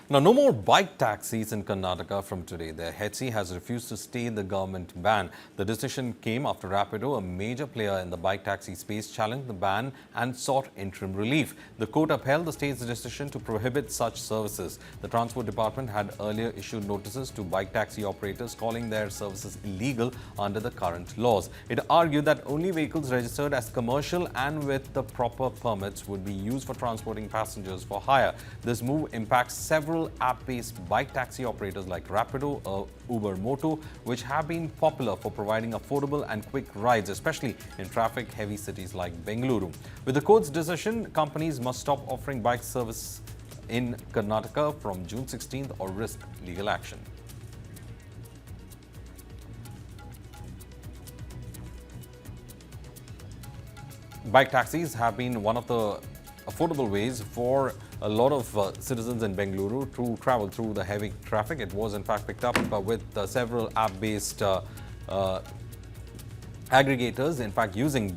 Now, no more bike taxis in Karnataka from today. The HC has refused to stay the government ban. The decision came after Rapido, a major player in the bike taxi space, challenged the ban and sought interim relief. The court upheld the state's decision to prohibit such services. The Transport Department had earlier issued notices to bike taxi operators calling their services illegal under the current laws. It argued that only vehicles registered as commercial and with the proper permits would be used for transporting passengers for hire. This move impacts several app-based bike taxi operators like Rapido or Uber Moto, which have been popular for providing affordable and quick rides, especially in traffic-heavy cities like Bengaluru. With the court's decision, companies must stop offering bike service in Karnataka from June 16th or risk legal action. Bike taxis have been one of the affordable ways for a lot of citizens in Bengaluru to travel through the heavy traffic. It was in fact picked up with several app-based aggregators, in fact using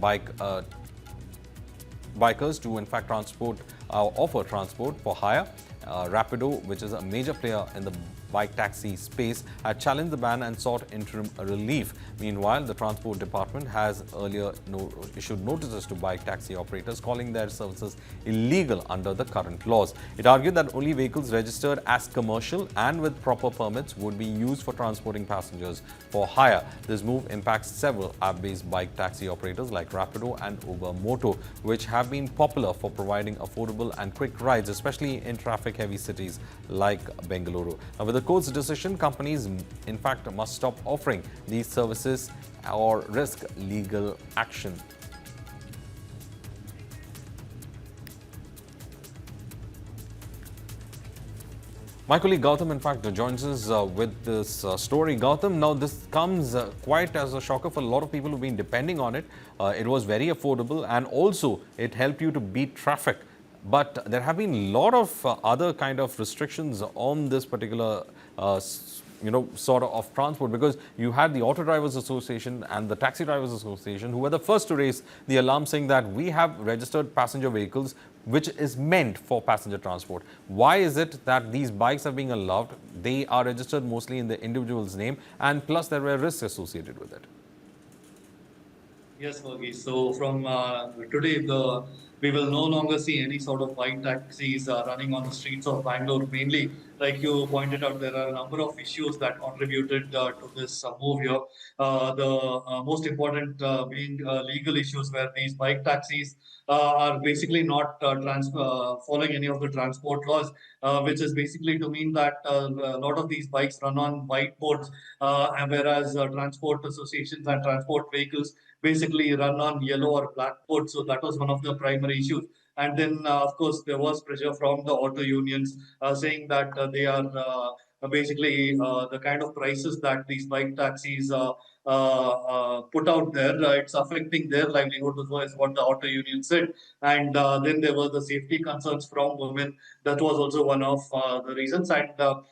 bikers to in fact offer transport for hire. Rapido, which is a major player in the bike taxi space, had challenged the ban and sought interim relief. Meanwhile, the Transport Department has earlier issued notices to bike taxi operators calling their services illegal under the current laws. It argued that only vehicles registered as commercial and with proper permits would be used for transporting passengers for hire. This move impacts several app-based bike taxi operators like Rapido and Uber Moto, which have been popular for providing affordable and quick rides, especially in traffic-heavy cities like Bengaluru. Now, with the court's decision, companies in fact must stop offering these services or risk legal action. My colleague Gautam, in fact, joins us with this story. Gautam, now this comes quite as a shocker for a lot of people who've been depending on it. It was very affordable and also it helped you to beat traffic. But there have been a lot of other kind of restrictions on this particular sort of transport, because you had the Auto Drivers Association and the Taxi Drivers Association who were the first to raise the alarm, saying that we have registered passenger vehicles which is meant for passenger transport. Why is it that these bikes are being allowed? They are registered mostly in the individual's name, and plus there were risks associated with it. Yes, Fergie. So from today, we will no longer see any sort of bike taxis running on the streets of Bangalore. Mainly, like you pointed out, there are a number of issues that contributed to this move here. The most important being legal issues, where these bike taxis are basically not following any of the transport laws, which is basically to mean that a lot of these bikes run on whiteboards, and whereas transport associations and transport vehicles basically run on yellow or black board. So that was one of the primary issues. And then, of course, there was pressure from the auto unions saying that they are basically the kind of prices that these bike taxis put out there. It's affecting their livelihood, is what the auto union said. And then there were the safety concerns from women. That was also one of the reasons. And the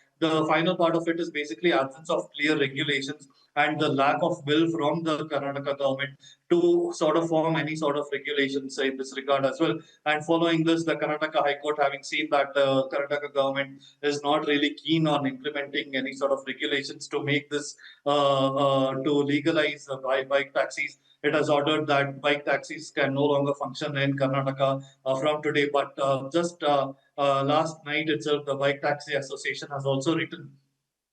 final part of it is basically absence of clear regulations and the lack of will from the Karnataka government to sort of form any sort of regulations in this regard as well. And following this, the Karnataka High Court, having seen that the Karnataka government is not really keen on implementing any sort of regulations to make this to legalize bike taxis, it has ordered that bike taxis can no longer function in Karnataka from today. But just last night itself, the Bike Taxi Association has also written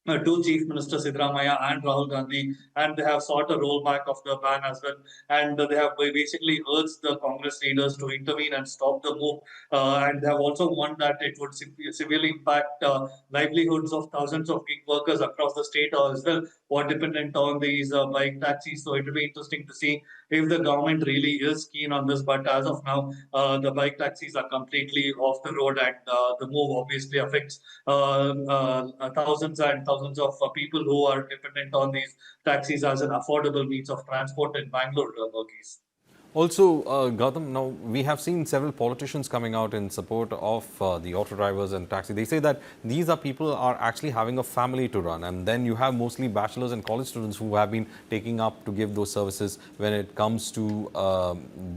to Chief Minister Sidramaya and Rahul Gandhi, and they have sought a rollback of the ban as well. And they have basically urged the Congress leaders to intervene and stop the move. And they have also warned that it would severely impact livelihoods of thousands of gig workers across the state as well, who are dependent on these bike taxis. So it will be interesting to see if the government really is keen on this. But as of now, the bike taxis are completely off the road, and the move obviously affects thousands and thousands of people who are dependent on these taxis as an affordable means of transport in Bangalore, Burgess. Also, Gautam, now we have seen several politicians coming out in support of the auto drivers and taxi. They say that these are people are actually having a family to run, and then you have mostly bachelors and college students who have been taking up to give those services when it comes to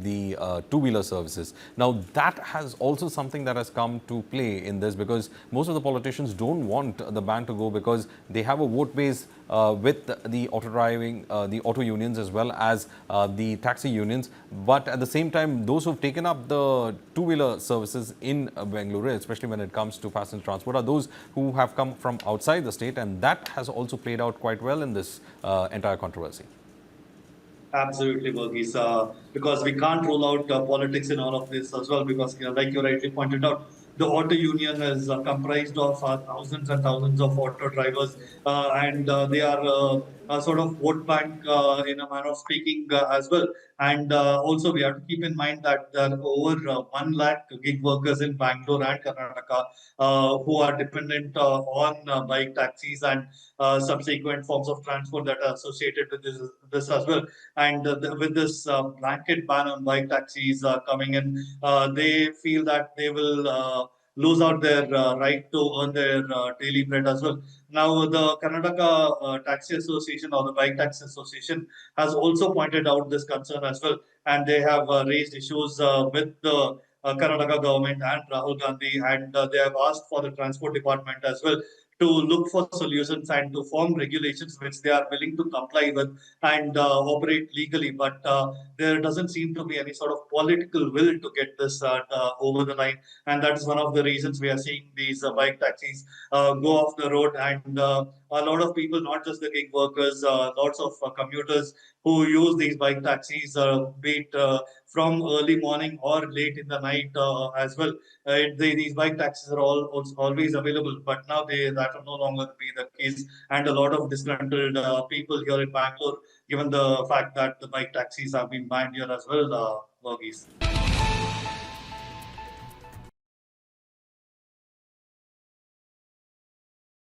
the two-wheeler services. Now, that has also something that has come to play in this, because most of the politicians don't want the ban to go because they have a vote base with the the auto unions as well as the taxi unions. But at the same time, those who've taken up the two-wheeler services in Bengaluru, especially when it comes to passenger transport, are those who have come from outside the state, and that has also played out quite well in this entire controversy. Absolutely, Burgess. Because we can't rule out politics in all of this as well. Because, like you rightly pointed out, the auto union is comprised of thousands and thousands of auto drivers, and they are a sort of vote bank in a manner of speaking as well. And also, we have to keep in mind that there are over 1 lakh gig workers in Bangalore and Karnataka who are dependent on bike taxis and subsequent forms of transport that are associated with this as well. And with this blanket ban on bike taxis coming in, they feel that they will lose out their right to earn their daily bread as well. Now, the Karnataka Taxi Association or the Bike Taxi Association has also pointed out this concern as well, and they have raised issues with the Karnataka government and Rahul Gandhi, and they have asked for the transport department as well to look for solutions and to form regulations which they are willing to comply with and operate legally. But there doesn't seem to be any sort of political will to get this over the line. And that is one of the reasons we are seeing these bike taxis go off the road. And a lot of people, not just the gig workers, lots of commuters who use these bike taxis, be it from early morning or late in the night as well. These bike taxis are always available, but now that will no longer be the case. And a lot of disgruntled people here in Bangalore, given the fact that the bike taxis have been banned here as well, Burgies.